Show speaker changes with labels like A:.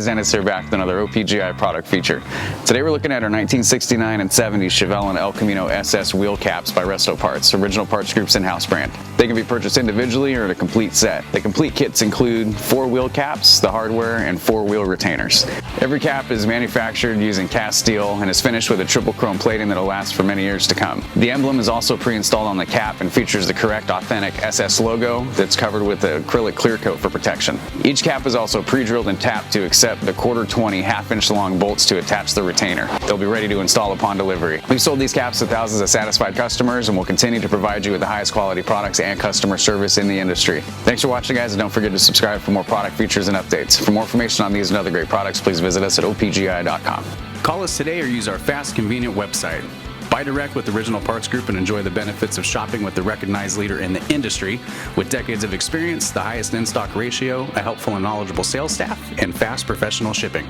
A: guys, Dennis here back with another OPGI product feature. Today we're looking at our 1969 and 70 Chevelle and El Camino SS wheel caps by Resto Parts, Original Parts Group's in-house brand. They can be purchased individually or in a complete set. The complete kits include 4 wheel caps, the hardware, and 4 wheel retainers. Every cap is manufactured using cast steel and is finished with a triple chrome plating that will last for many years to come. The emblem is also pre-installed on the cap and features the correct authentic SS logo that's covered with an acrylic clear coat for protection. Each cap is also pre-drilled and tapped to accept the 1/4-20 half-inch long bolts to attach the retainer. They'll be ready to install upon delivery. We've sold these caps to thousands of satisfied customers and will continue to provide you with the highest quality products and customer service in the industry. Thanks for watching, guys, and don't forget to subscribe for more product features and updates. For more information on these and other great products, please visit us at opgi.com.
B: Call us today or use our fast, convenient website. Buy direct with Original Parts Group and enjoy the benefits of shopping with the recognized leader in the industry with decades of experience, the highest in-stock ratio, a helpful and knowledgeable sales staff, and fast professional shipping.